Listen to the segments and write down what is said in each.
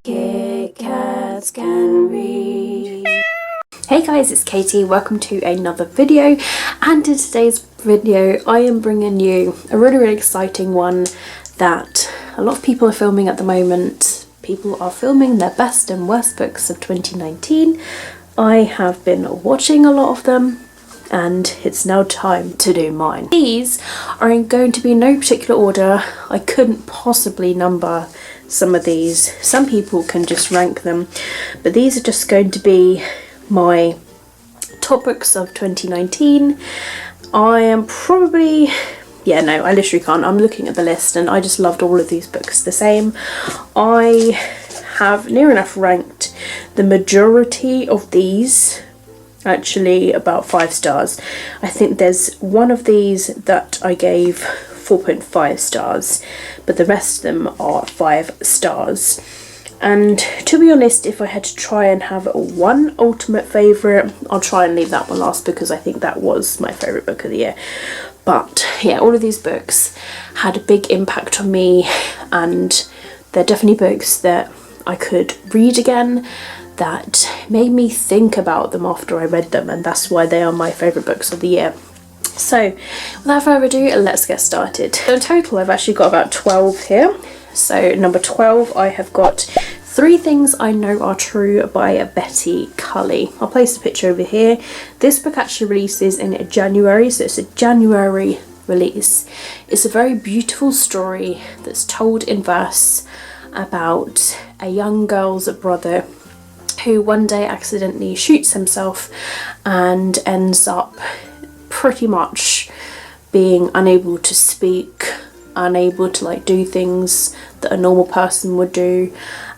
Kit Kats Can Read. Hey guys, it's Katie. Welcome to another video, and in today's video I am bringing you a really exciting one that a lot of people are filming at the moment. People are filming their best and worst books of 2019. I have been watching a lot of them and it's now time to do mine. These are going to be in no particular order. I couldn't possibly number some of these. Some people can just rank them, but these are just going to be my top books of 2019. I am probably, I literally can't. I'm looking at the list and I just loved all of these books the same. I have near enough ranked the majority of these, actually about 5 stars. I think there's one of these that I gave 4.5 stars, but the rest of them are 5 stars. And to be honest, if I had to try and have one ultimate favourite, I'll try and leave that one last because I think that was my favourite book of the year. But yeah, all of these books had a big impact on me, and they're definitely books that I could read again, that made me think about them after I read them, and that's why they are my favourite books of the year. So without further ado, let's get started. So in total I've actually got about 12 here. So number 12, I have got 3 Things I Know Are True by Betty Cully. I'll place the picture over here. This book actually releases in January, so it's a January release. It's a very beautiful story that's told in verse about a young girl's brother who one day accidentally shoots himself and ends up pretty much being unable to speak, unable to do things that a normal person would do.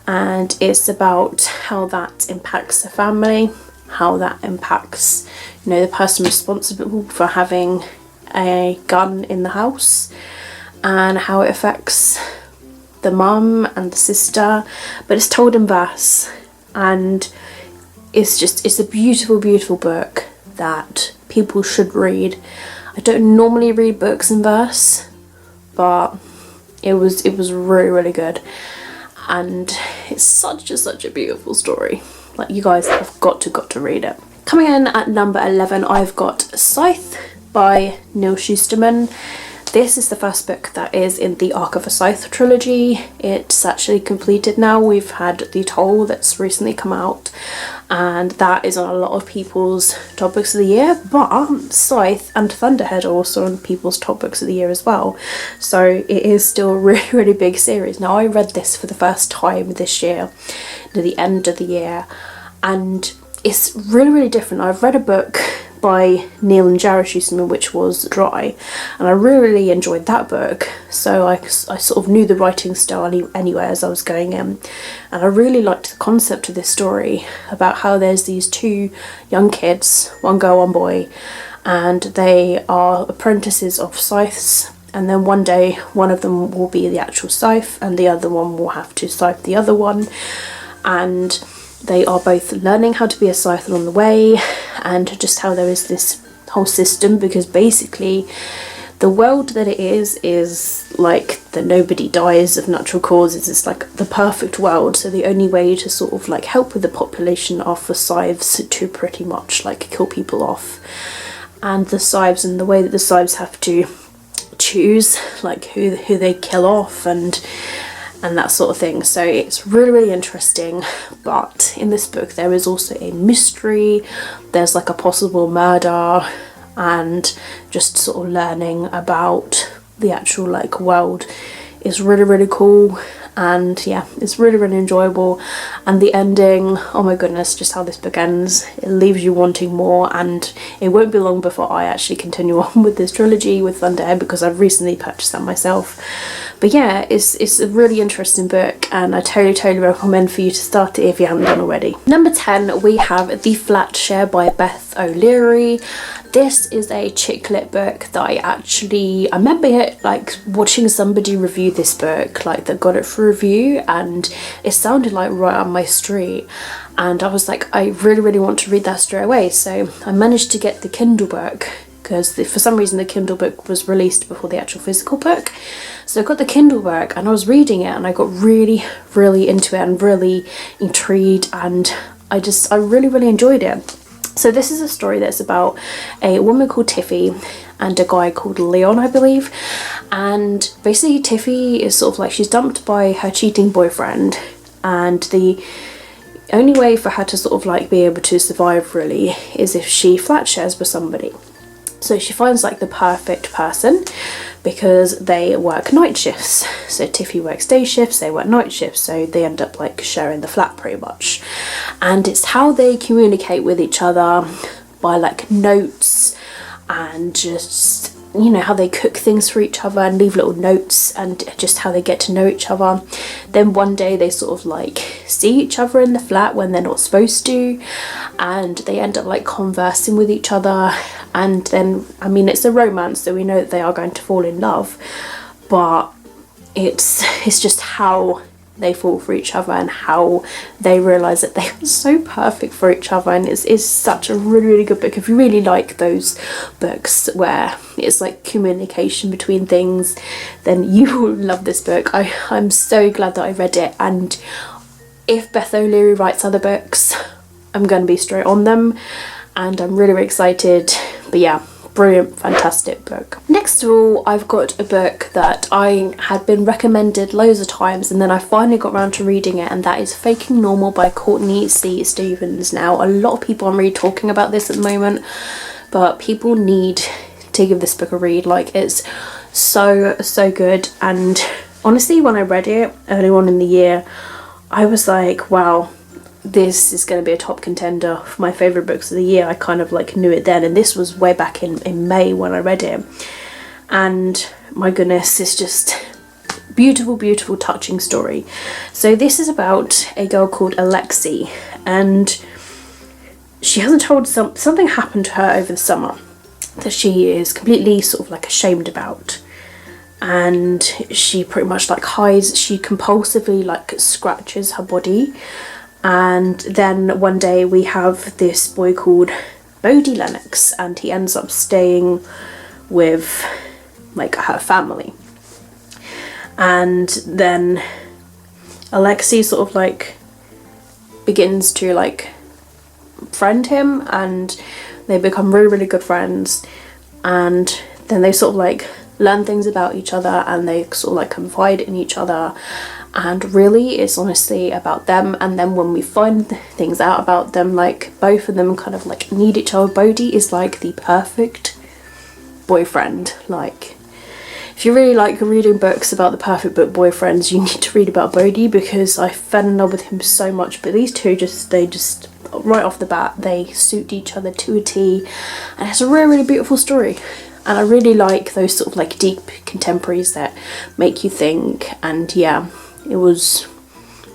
And it's about how that impacts the family, how that impacts, the person responsible for having a gun in the house, and how it affects the mum and the sister. But it's told in verse, and it's a beautiful book that people should read. I don't normally read books in verse, but it was really good, and it's such a beautiful story. You guys have got to read it. Coming in at number 11, I've got Scythe by Neal Shusterman. This is the first book that is in the Arc of a Scythe trilogy. It's actually completed now. We've had The Toll that's recently come out, and that is on a lot of people's top books of the year, but Scythe and Thunderhead are also on people's top books of the year as well. So it is still a really big series. Now I read this for the first time this year, near the end of the year, and it's really different. I've read a book by Neal and Jarrah Shusterman, which was Dry, and I really enjoyed that book, so I sort of knew the writing style anyway as I was going in, and I really liked the concept of this story about how there's these 2 young kids, one girl, one boy, and they are apprentices of scythes, and then one day one of them will be the actual scythe and the other one will have to scythe the other one, and they are both learning how to be a scythe along the way, and just how there is this whole system, because basically the world that it is like that nobody dies of natural causes. It's like the perfect world, so the only way to sort of help with the population are for scythes to pretty much kill people off, and the scythes and the way that the scythes have to choose who they kill off and that sort of thing. So it's really interesting, but in this book there is also a mystery. There's a possible murder, and just sort of learning about the actual world is really cool, and yeah, it's really enjoyable. And the ending, oh my goodness, just how this book ends, it leaves you wanting more, and it won't be long before I actually continue on with this trilogy with Thunderhead, because I've recently purchased that myself. But yeah, it's a really interesting book, and I totally recommend for you to start it if you haven't done already. Number 10, we have The Flat Share by Beth O'Leary. This is a chick lit book that I remember watching somebody review this book, that got it for review, and it sounded right on my street, and I was I really want to read that straight away. So I managed to get the Kindle book, because for some reason the Kindle book was released before the actual physical book. So I got the Kindle book and I was reading it and I got really, really into it and really intrigued, and I really enjoyed it. So this is a story that's about a woman called Tiffy and a guy called Leon, I believe. And basically Tiffy is sort of like, she's dumped by her cheating boyfriend, and the only way for her to sort of like be able to survive really is if she flat shares with somebody. So she finds like the perfect person because they work night shifts. So Tiffy works day shifts, they work night shifts, so they end up like sharing the flat pretty much. And it's how they communicate with each other by like notes, and just, you know, how they cook things for each other and leave little notes, and just how they get to know each other. Then one day they sort of like see each other in the flat when they're not supposed to, and they end up like conversing with each other. And then, I mean, it's a romance, so we know that they are going to fall in love, but it's just how they fall for each other and how they realise that they are so perfect for each other. And it's such a really, really good book. If you really like those books where it's like communication between things, then you will love this book. I'm so glad that I read it, and if Beth O'Leary writes other books, I'm going to be straight on them, and I'm really, really excited. But yeah, brilliant, fantastic book. Next of all, I've got a book that I had been recommended loads of times, and then I finally got around to reading it, and that is Faking Normal by Courtney C. Stevens. Now, a lot of people are really talking about this at the moment, but people need to give this book a read. Like, it's so good. And honestly, when I read it early on in the year, I was like, wow, this is going to be a top contender for my favourite books of the year. I kind of like knew it then, and this was way back in May when I read it. And my goodness, it's just beautiful, beautiful, touching story. So this is about a girl called Alexi, and she hasn't told something happened to her over the summer that she is completely sort of like ashamed about. And she pretty much like hides, she compulsively like scratches her body. And then one day we have this boy called Bodie Lennox, and he ends up staying with like her family. And then Alexi sort of like begins to like friend him, and they become really, really good friends. And then they sort of like learn things about each other, and they sort of like confide in each other. And really, it's honestly about them. And then when we find things out about them, like both of them kind of like need each other. Bodie is like the perfect boyfriend. Like, if you really like reading books about the perfect boyfriends, you need to read about Bodie, because I fell in love with him so much. But these two they just right off the bat, they suit each other to a T, and it's a really, really beautiful story. And I really like those sort of like deep contemporaries that make you think. And yeah, it was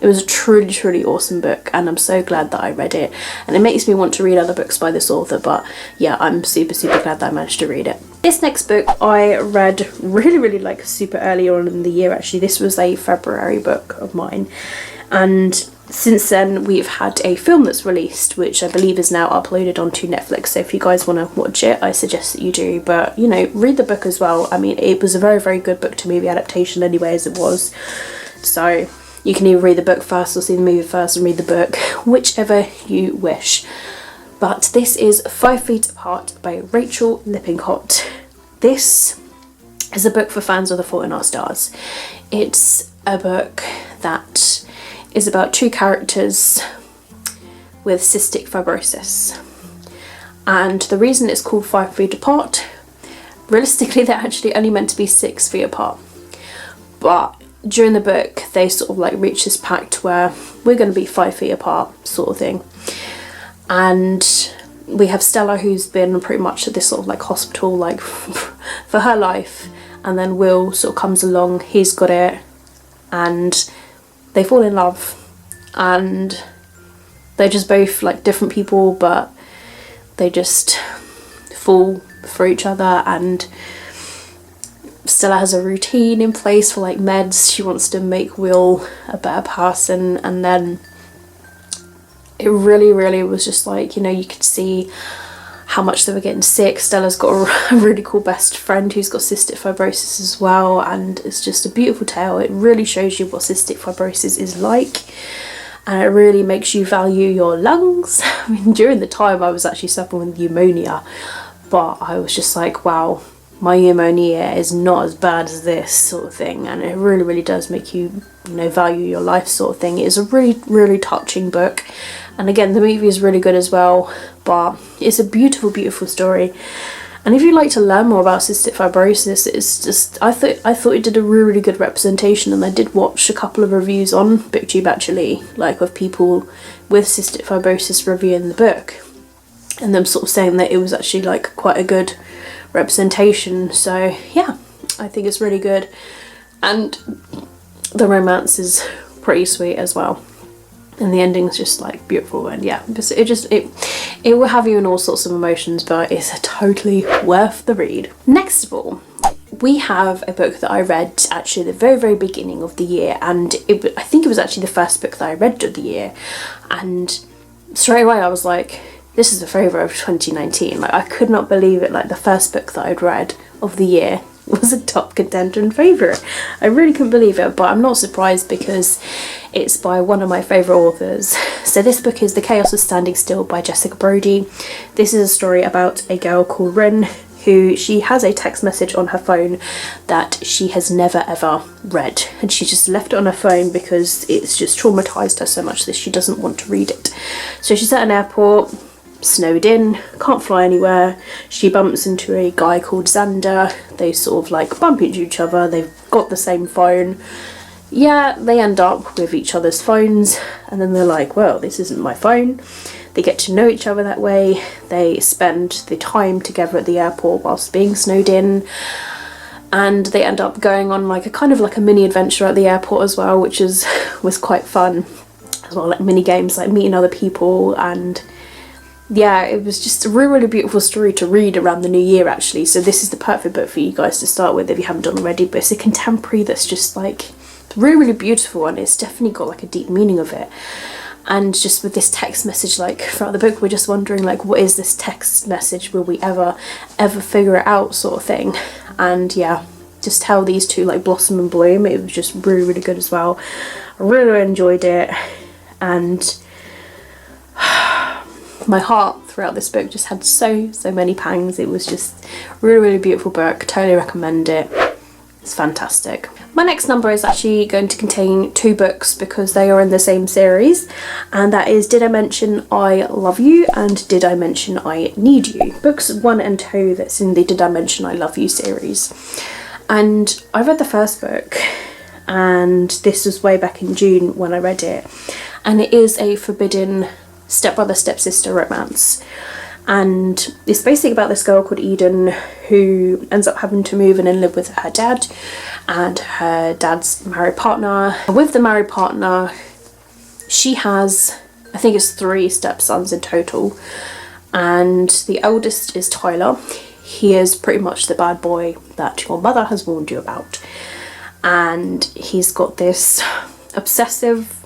a truly, truly awesome book, and I'm so glad that I read it. And it makes me want to read other books by this author, but yeah, I'm super, super glad that I managed to read it. This next book I read really, really like super early on in the year actually. This was a February book of mine, and since then we've had a film that's released, which I believe is now uploaded onto Netflix. So if you guys want to watch it, I suggest that you do. But you know, read the book as well. I mean, it was a very, very good book to movie adaptation anyway, as it was. So you can either read the book first or see the movie first and read the book, whichever you wish. But this is 5 Feet Apart by Rachel Lippincott. This is a book for fans of The Fault in Our Stars. It's a book that is about two characters with cystic fibrosis. And the reason it's called 5 Feet Apart, realistically they're actually only meant to be 6 feet apart. But during the book they sort of like reach this pact where we're going to be 5 feet apart sort of thing. And we have Stella, who's been pretty much at this sort of like hospital like for her life, and then Will sort of comes along, he's got it, and they fall in love, and they're just both like different people, but they just fall for each other. And Stella has a routine in place for like meds. She wants to make Will a better person, and then it really, really was just like, you know, you could see how much they were getting sick. Stella's got a really cool best friend who's got cystic fibrosis as well, and it's just a beautiful tale. It really shows you what cystic fibrosis is like, and it really makes you value your lungs. I mean, during the time I was actually suffering with pneumonia, but I was just like, wow, my pneumonia is not as bad as this sort of thing. And it really, really does make you, you know, value your life sort of thing. It is a really, really touching book. And again, the movie is really good as well, but it's a beautiful, beautiful story. And if you'd like to learn more about cystic fibrosis, it's just, I thought it did a really, really good representation. And I did watch a couple of reviews on BookTube actually, like of people with cystic fibrosis reviewing the book, and them sort of saying that it was actually like quite a good representation. So yeah, I think it's really good, and the romance is pretty sweet as well, and the ending's just like beautiful. And yeah, it will have you in all sorts of emotions, but it's totally worth the read. Next of all, we have a book that I read actually at the very, very beginning of the year, and I think it was actually the first book that I read of the year, and straight away I was like, this is a favourite of 2019. Like, I could not believe it. Like, the first book that I'd read of the year was a top contender and favourite. I really couldn't believe it, but I'm not surprised because it's by one of my favourite authors. So this book is The Chaos of Standing Still by Jessica Brody. This is a story about a girl called Rin, who she has a text message on her phone that she has never ever read, and she just left it on her phone because it's just traumatised her so much that she doesn't want to read it. So she's at an airport, snowed in, can't fly anywhere. She bumps into a guy called Xander. They sort of like bump into each other. They've got the same phone. Yeah, they end up with each other's phones, and then they're like, well, this isn't my phone. They get to know each other that way. They spend the time together at the airport whilst being snowed in, and they end up going on like a kind of like a mini adventure at the airport as well, which was quite fun as well, like mini games, like meeting other people. And yeah, it was just a really, really beautiful story to read around the new year actually. So this is the perfect book for you guys to start with if you haven't done already. But it's a contemporary that's just like really, really beautiful, and it's definitely got like a deep meaning of it. And just with this text message, like throughout the book, we're just wondering like, what is this text message? Will we ever figure it out, sort of thing? And yeah, just how these two like blossom and bloom. It was just really, really good as well. I really, really enjoyed it, and my heart throughout this book just had so many pangs. It was just really, really beautiful book. Totally recommend it. It's fantastic. My next number is actually going to contain two books because they are in the same series, and that is Did I Mention I Love You and Did I Mention I Need You. Books 1 and 2 that's in the Did I Mention I Love You series. And I read the first book, and this was way back in June when I read it, and it is a forbidden stepbrother stepsister romance. And it's basically about this girl called Eden who ends up having to move in and live with her dad and her dad's married partner. With the married partner, she has, I think it's 3 stepsons in total, and the eldest is Tyler. He is pretty much the bad boy that your mother has warned you about, and he's got this obsessive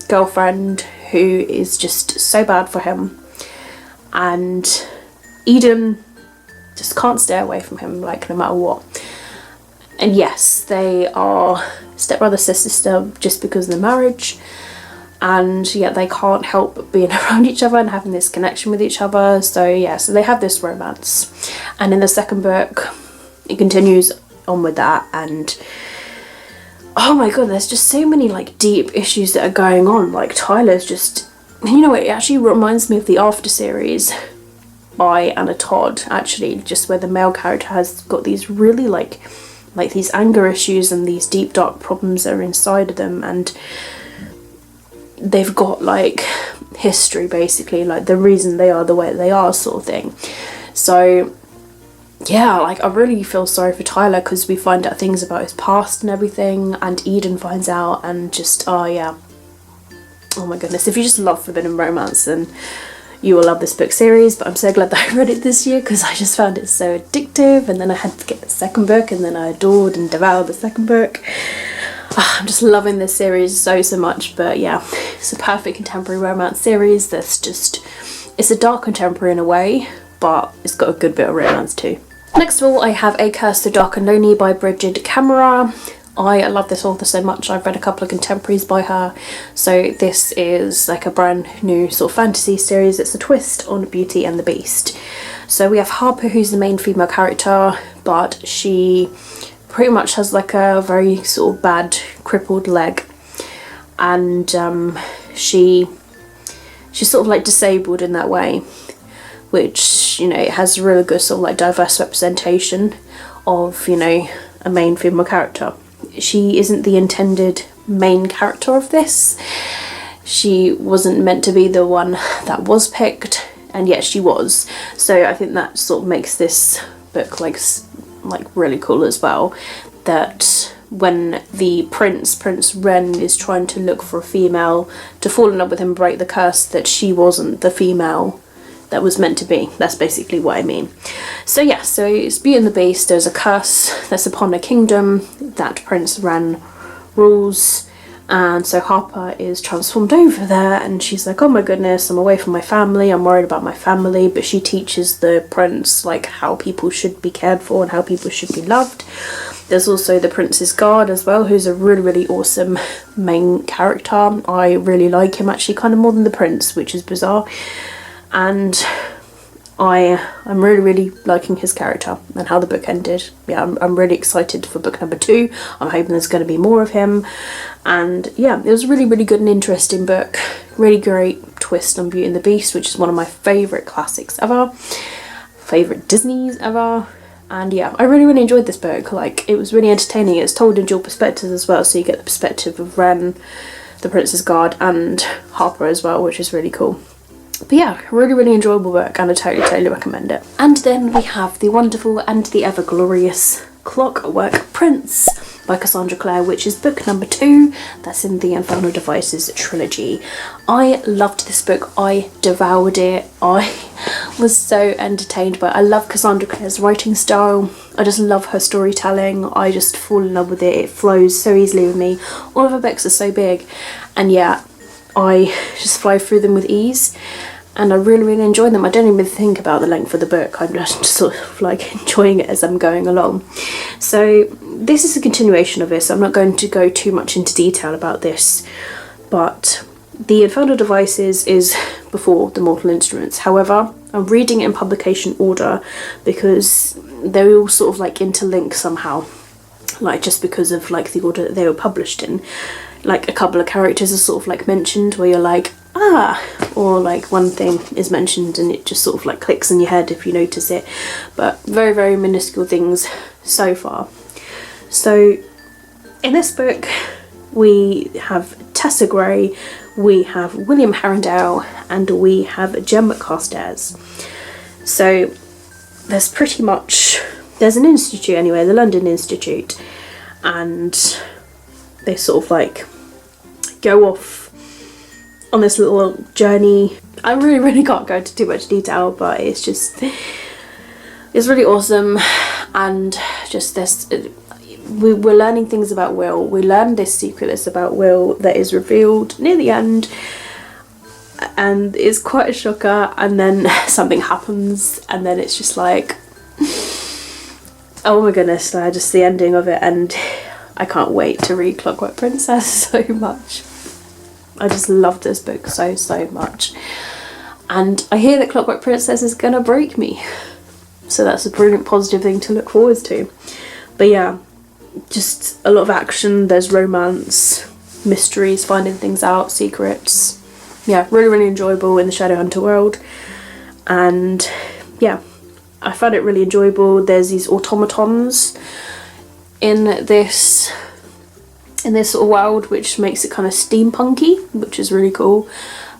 girlfriend who is just so bad for him. And Eden just can't stay away from him, like, no matter what. And yes, they are stepbrother sister just because of the marriage, and yet they can't help being around each other and having this connection with each other. So yeah, so they have this romance, and in the second book it continues on with that. And oh my god, there's just so many like deep issues that are going on. Like Tyler's just, you know, it actually reminds me of the After series by Anna Todd, actually, just where the male character has got these really like these anger issues and these deep dark problems that are inside of them, and they've got like history basically, like the reason they are the way they are, sort of thing. So yeah, like I really feel sorry for Tyler because we find out things about his past and everything, and Eden finds out, and just, oh yeah, oh my goodness, if you just love forbidden romance then you will love this book series. But I'm so glad that I read it this year because I just found it so addictive, and then I had to get the second book, and then I adored and devoured the second book. I'm just loving this series so much. But yeah, it's a perfect contemporary romance series that's just, it's a dark contemporary in a way, but it's got a good bit of romance too. Next of all, I have A Curse the Dark and Lonely by Brigid Kemmerer. I love this author so much. I've read a couple of contemporaries by her, so this is like a brand new sort of fantasy series. It's a twist on Beauty and the Beast. So we have Harper, who's the main female character, but she pretty much has like a very sort of bad crippled leg, and she's sort of like disabled in that way, which, you know, it has a really good sort of like diverse representation of, you know, a main female character. She isn't the intended main character of this. She wasn't meant to be the one that was picked, and yet she was. So I think that sort of makes this book like really cool as well, that when the Prince Ren is trying to look for a female to fall in love with him and break the curse, that she wasn't the female that was meant to be. That's basically what I mean. So yeah, so it's Beauty and the Beast. There's a curse that's upon a kingdom that Prince Ren rules, and so Harper is transformed over there, and she's like, oh my goodness, I'm away from my family, I'm worried about my family, but she teaches the prince like how people should be cared for and how people should be loved. There's also the Prince's Guard as well, who's a really awesome main character. I really like him actually, kind of more than the prince, which is bizarre. And I'm really liking his character and how the book ended. Yeah, I'm really excited for book number 2. I'm hoping there's going to be more of him. And yeah, it was a really good and interesting book. Really great twist on Beauty and the Beast, which is one of my favourite classics ever. Favourite Disneys ever. And yeah, I really enjoyed this book. Like, it was really entertaining. It's told in dual perspectives as well, so you get the perspective of Ren, the Prince's Guard, and Harper as well, which is really cool. But yeah, really enjoyable book, and I totally recommend it. And then we have the wonderful and the ever glorious Clockwork Prince by Cassandra Clare, which is book number 2. That's in the Infernal Devices trilogy. I loved this book. I devoured it. I was so entertained by it. I love Cassandra Clare's writing style. I just love her storytelling. I just fall in love with it. It flows so easily with me. All of her books are so big, and yeah, I just fly through them with ease, and I really enjoy them. I don't even think about the length of the book. I'm just sort of like enjoying it as I'm going along. So this is a continuation of this. I'm not going to go too much into detail about this, but the Infernal Devices is before the Mortal Instruments. However, I'm reading it in publication order because they all sort of like interlink somehow, like just because of like the order that they were published in. Like a couple of characters are sort of like mentioned where you're like, ah, or like one thing is mentioned and it just sort of like clicks in your head if you notice it, but very minuscule things so far. So in this book we have Tessa Gray, we have William Herondale, and we have Jem Carstairs. So there's an institute anyway, the London Institute, and they sort of like go off on this little journey. I really can't go into too much detail, but it's really awesome. And just this, we're learning things about Will. We learn this secret that's about Will that is revealed near the end, and it's quite a shocker, and then something happens, and then it's just like, oh my goodness, just the ending of it, and I can't wait to read Clockwork Princess so much. I just love this book so much. And I hear that Clockwork Princess is gonna break me, so that's a brilliant positive thing to look forward to. But yeah, just a lot of action, there's romance, mysteries, finding things out, secrets. Yeah, really enjoyable in the Shadowhunter world. And yeah, I found it really enjoyable. There's these automatons in this sort of world, which makes it kind of steampunky, which is really cool.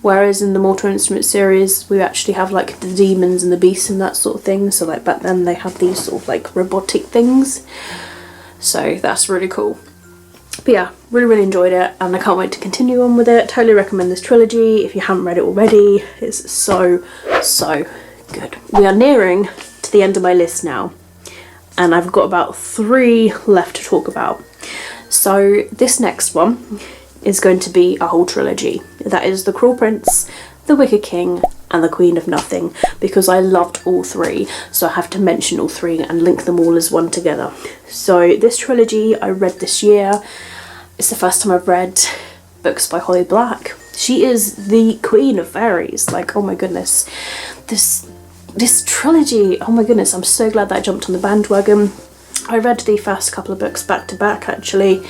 Whereas in the Mortal Instruments series we actually have like the demons and the beasts and that sort of thing, so like back then they had these sort of like robotic things, so that's really cool. But yeah, really enjoyed it, and I can't wait to continue on with it. Totally recommend this trilogy if you haven't read it already. It's so good. We are nearing to the end of my list now, and I've got about 3 left to talk about. So this next one is going to be a whole trilogy. That is The Cruel Prince, The Wicked King, and The Queen of Nothing, because I loved all three, so I have to mention all three and link them all as one together. So this trilogy I read this year. It's the first time I've read books by Holly Black. She is the queen of fairies. Like, oh my goodness, this trilogy, oh my goodness, I'm so glad that I jumped on the bandwagon. I read the first couple of books back to back actually,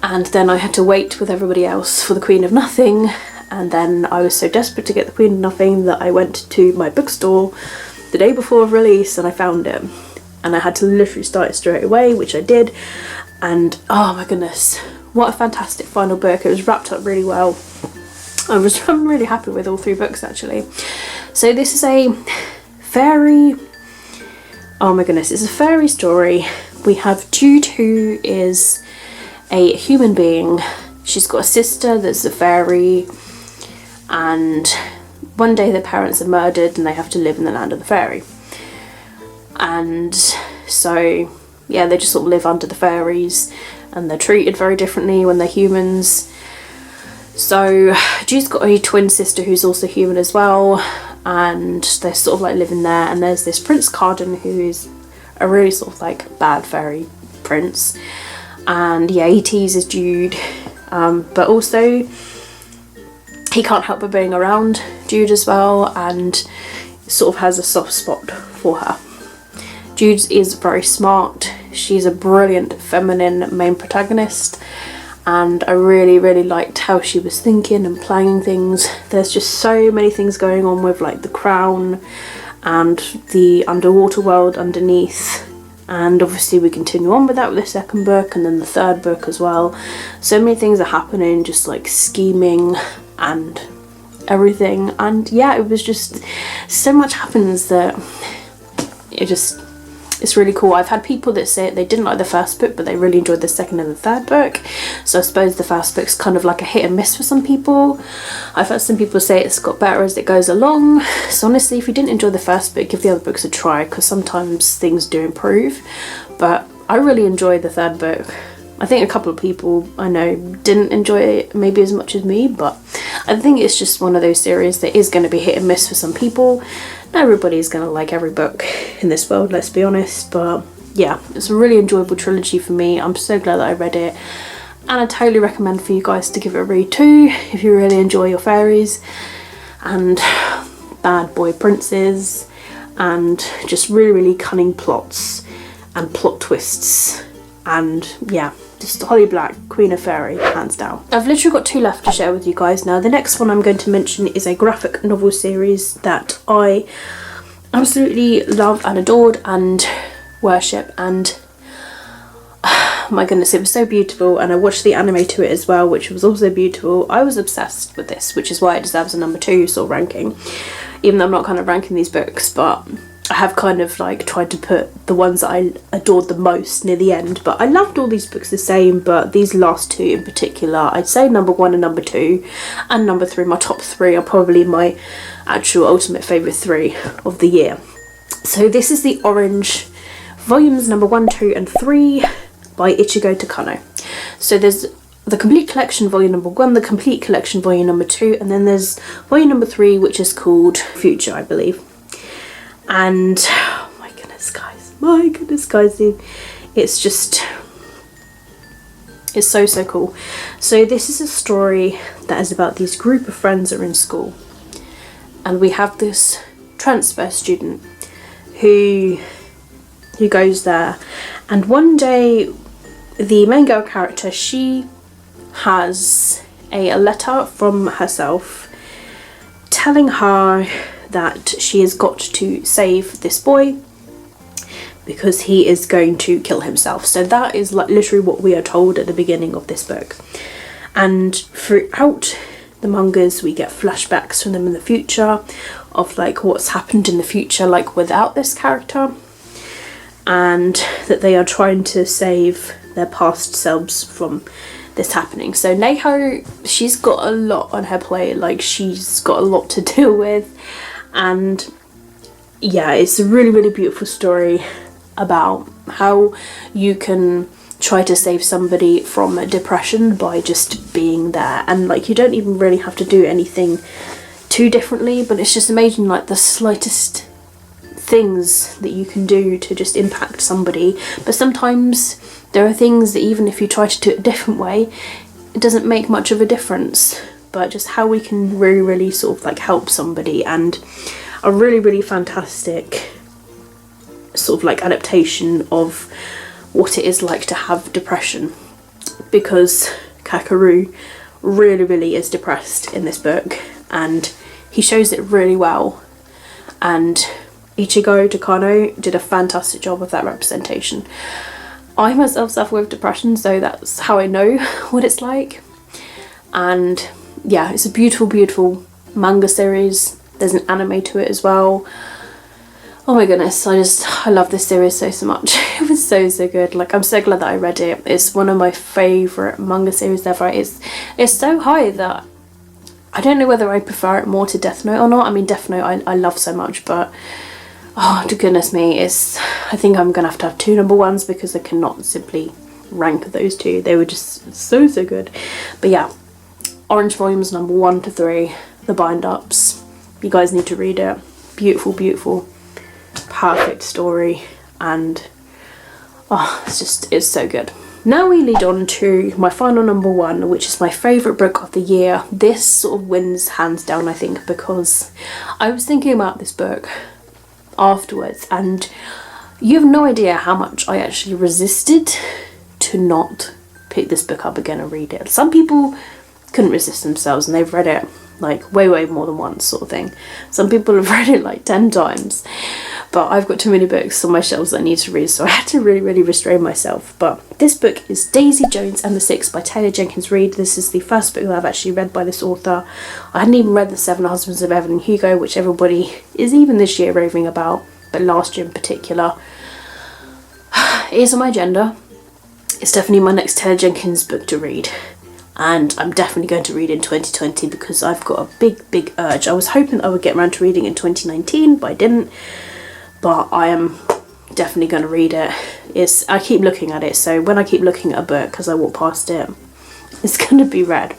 and then I had to wait with everybody else for The Queen of Nothing, and then I was so desperate to get The Queen of Nothing that I went to my bookstore the day before release and I found it, and I had to literally start it straight away, which I did, and oh my goodness, what a fantastic final book. It was wrapped up really well. I'm really happy with all three books actually. So this is a fairy, oh my goodness, it's a fairy story. We have Jude, who is a human being. She's got a sister that's a fairy, and one day their parents are murdered and they have to live in the land of the fairy. And so yeah, they just sort of live under the fairies, and they're treated very differently when they're humans. So Jude's got a twin sister who's also human as well, and they're sort of like living there, and there's this Prince Carden who is a really sort of like bad fairy prince, and yeah, he teases Jude, but also he can't help but being around Jude as well, and sort of has a soft spot for her. Jude is very smart. She's a brilliant feminine main protagonist, and I really liked how she was thinking and planning things. There's just so many things going on with like the crown and the underwater world underneath, and obviously we continue on with that with the second book and then the third book as well. So many things are happening, just like scheming and everything, and yeah, it was just so much happens that it's really cool. I've had people that say they didn't like the first book but they really enjoyed the second and the third book, so I suppose the first book's kind of like a hit and miss for some people. I've heard some people say it's got better as it goes along, so honestly, if you didn't enjoy the first book, give the other books a try, because sometimes things do improve. But I really enjoyed the third book. I think a couple of people I know didn't enjoy it maybe as much as me, but I think it's just one of those series that is going to be hit and miss for some people. Not everybody's going to like every book in this world, let's be honest, but yeah, it's a really enjoyable trilogy for me. I'm so glad that I read it, and I totally recommend for you guys to give it a read too if you really enjoy your fairies and bad boy princes and just really cunning plots and plot twists, and yeah, just Holly Black, Queen of Fairy, hands down. I've literally got two left to share with you guys now. The next one I'm going to mention is a graphic novel series that I absolutely love and adored and worship, and my goodness, it was so beautiful, and I watched the anime to it as well, which was also beautiful. I was obsessed with this, which is why it deserves a number 2 sort of ranking, even though I'm not kind of ranking these books, but I have kind of like tried to put the ones that I adored the most near the end. But I loved all these books the same, but these last two in particular, I'd say number 1 and number 2 and number 3, my top 3 are probably my actual ultimate favourite 3 of the year. So this is The Orange, volumes number 1, 2 and 3 by Ichigo Takano. So there's the complete collection volume number 1, the complete collection volume number 2, and then there's volume number 3, which is called Future, I believe. And oh my goodness guys, it's just, it's so cool. So this is a story that is about these group of friends that are in school, and we have this transfer student who goes there, and one day the main girl character, she has a letter from herself telling her that she has got to save this boy because he is going to kill himself. So that is like literally what we are told at the beginning of this book, and throughout the mangas we get flashbacks from them in the future of like what's happened in the future like without this character, and that they are trying to save their past selves from this happening. So Neho, she's got a lot on her plate, like she's got a lot to deal with, and yeah, it's a really beautiful story about how you can try to save somebody from depression by just being there, and like you don't even really have to do anything too differently, but it's just amazing, like the slightest things that you can do to just impact somebody. But sometimes there are things that even if you try to do it a different way, it doesn't make much of a difference. But just how we can really sort of like help somebody, and a really fantastic sort of like adaptation of what it is like to have depression, because Kakeru really is depressed in this book, and he shows it really well, and Ichigo Takano did a fantastic job of that representation. I myself suffer with depression, so that's how I know what it's like. And yeah, it's a beautiful manga series. There's an anime to it as well. Oh my goodness, I love this series so much. It was so good. Like, I'm so glad that I read it. It's one of my favourite manga series ever. It's so high that I don't know whether I prefer it more to Death Note or not. I mean, Death Note I love so much, but oh, to goodness me, I think I'm gonna have to have two number ones, because I cannot simply rank those two. They were just so good. But yeah, Orange Volumes number 1 to 3, the bind-ups. You guys need to read it. Beautiful, perfect story, and oh, it's so good. Now we lead on to my final number 1, which is my favourite book of the year. This sort of wins hands down, I think, because I was thinking about this book afterwards, and you have no idea how much I actually resisted to not pick this book up again and read it. Some people couldn't resist themselves, and they've read it like way more than once, sort of thing. Some people have read it like 10 times, but I've got too many books on my shelves that I need to read, so I had to really restrain myself. But this book is Daisy Jones and the Six by Taylor Jenkins Reid. This is the first book that I've actually read by this author. I hadn't even read The Seven Husbands of Evelyn Hugo, which everybody is even this year raving about, but last year in particular. It is on my agenda. It's definitely my next Taylor Jenkins book to read, and I'm definitely going to read in 2020 because I've got a big urge. I was hoping I would get around to reading in 2019, but I didn't. But I am definitely going to read it. I keep looking at it, so when I keep looking at a book as I walk past it, it's going to be read.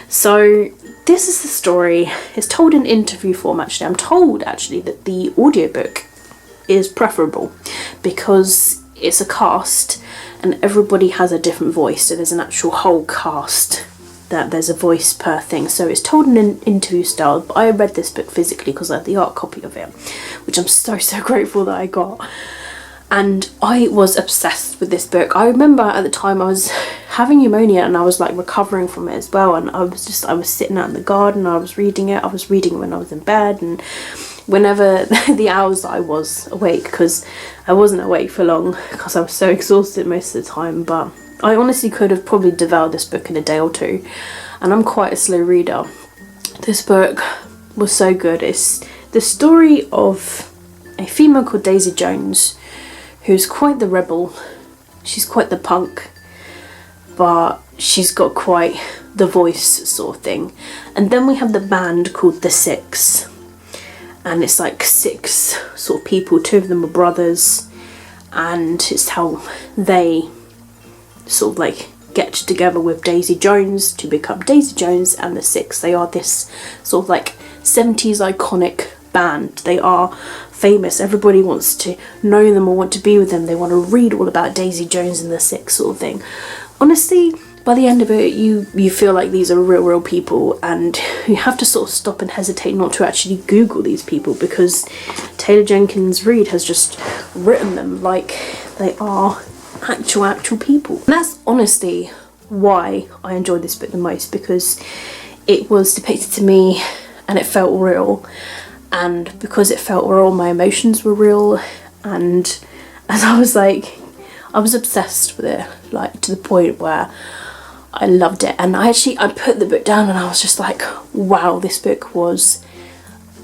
So this is the story. It's told in interview form, actually. I'm told actually that the audiobook is preferable because it's a cast and everybody has a different voice, so there's an actual whole cast that there's a voice per thing. So it's told in an interview style, but I read this book physically because I had the art copy of it, which I'm so grateful that I got. And I was obsessed with this book. I remember at the time I was having pneumonia and I was like recovering from it as well, and I was sitting out in the garden, I was reading it when I was in bed, and whenever the hours that I was awake, because I wasn't awake for long because I was so exhausted most of the time, but I honestly could have probably devoured this book in a day or two, and I'm quite a slow reader. This book was so good. It's the story of a female called Daisy Jones, who's quite the rebel. She's quite the punk, but she's got quite the voice sort of thing. And then we have the band called The Six, and it's like 6 sort of people, 2 of them are brothers, and it's how they sort of like get together with Daisy Jones to become Daisy Jones and the Six. They are this sort of like 70s iconic band. They are famous. Everybody wants to know them or want to be with them. They want to read all about Daisy Jones and the Six sort of thing. Honestly, by the end of it, you feel like these are real people, and you have to sort of stop and hesitate not to actually Google these people, because Taylor Jenkins Reid has just written them like they are actual people. And that's honestly why I enjoyed this book the most, because it was depicted to me and it felt real, and because it felt real, my emotions were real, and as I was obsessed with it, like to the point where I loved it. And I put the book down and I was just like, wow, this book was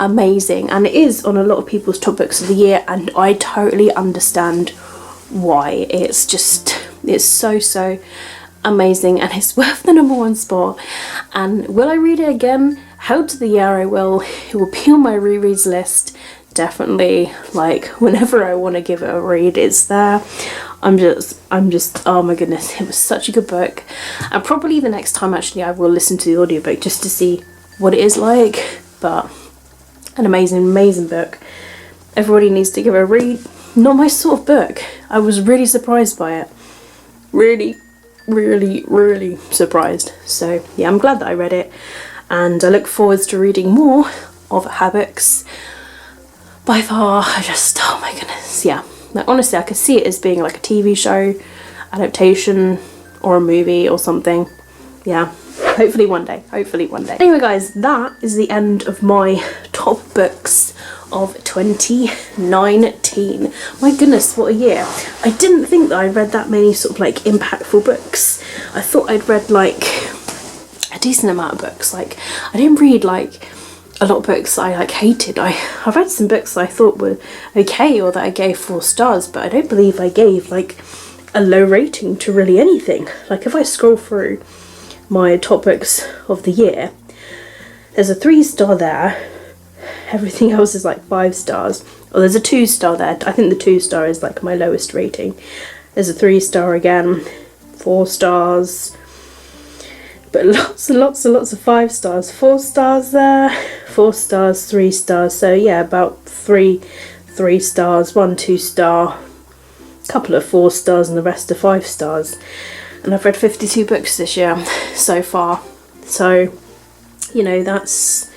amazing, and it is on a lot of people's top books of the year, and I totally understand why. It's so amazing, and it's worth the #1 spot. And will I read it again? Hell to the yeah, I will. It will be on my rereads list, definitely. Like, whenever I want to give it a read, it's there. I'm just oh my goodness, it was such a good book. And probably the next time actually I will listen to the audiobook just to see what it is like, but an amazing book. Everybody needs to give it a read. Not my sort of book. I was really surprised by it. Really surprised. So yeah, I'm glad that I read it, and I look forward to reading more of her books. By far, oh my goodness, yeah. Like, honestly, I could see it as being like a TV show adaptation or a movie or something. Yeah, hopefully one day. Anyway guys, that is the end of my top books of 2019. My goodness, what a year. I didn't think that I'd read that many sort of like impactful books. I thought I'd read like a decent amount of books. Like, I didn't read like a lot of books I like hated. I've read some books that I thought were okay or that I gave 4 stars, but I don't believe I gave like a low rating to really anything. Like, if I scroll through my top books of the year, there's a 3-star there, everything else is like 5 stars. Or there's a 2-star there. I think the 2-star is like my lowest rating. There's a 3-star again, 4 stars, but lots and lots of 5 stars. 4 stars there, 4 stars, 3 stars. So yeah, about 3 stars, 1 2-star, a couple of 4 stars, and the rest are 5 stars. And I've read 52 books this year so far. So, you know, that's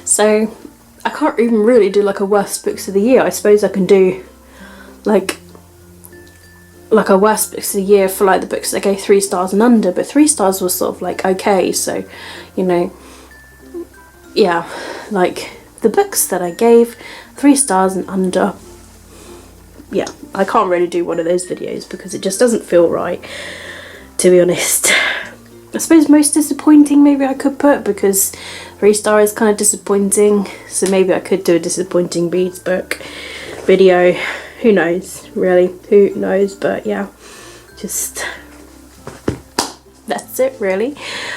so I can't even really do like a worst books of the year. I suppose I can do like a worst books of the year for like the books that gave 3 stars and under, but 3 stars was sort of like okay. So, you know, yeah, like the books that I gave 3 stars and under, yeah, I can't really do one of those videos because it just doesn't feel right, to be honest. I suppose most disappointing maybe I could put, because 3 star is kind of disappointing, so maybe I could do a disappointing Beads book video. Who knows, really, who knows? But yeah, just that's it really.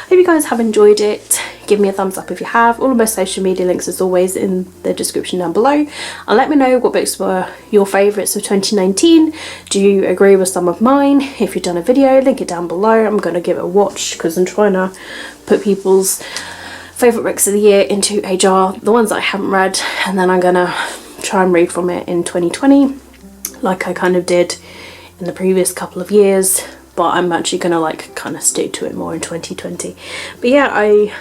Hope you guys have enjoyed it. Give me a thumbs up if you have. All of my social media links as always in the description down below, and let me know what books were your favourites of 2019. Do you agree with some of mine? If you've done a video, link it down below. I'm going to give it a watch because I'm trying to put people's favourite books of the year into a jar, the ones that I haven't read, and then I'm going to try and read from it in 2020 like I kind of did in the previous couple of years, but I'm actually going to like kind of stick to it more in 2020. But yeah, I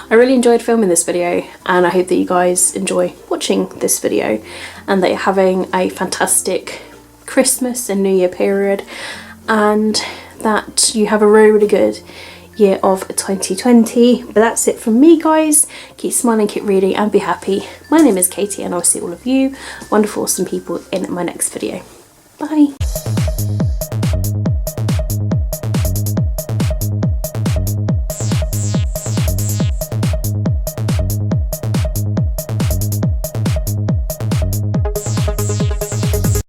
really enjoyed filming this video, and I hope that you guys enjoy watching this video and that you're having a fantastic Christmas and New Year period, and that you have a really good year of 2020. But that's it from me guys. Keep smiling, keep reading, and be happy. My name is Katie, and I'll see all of you wonderful awesome people in my next video. Bye.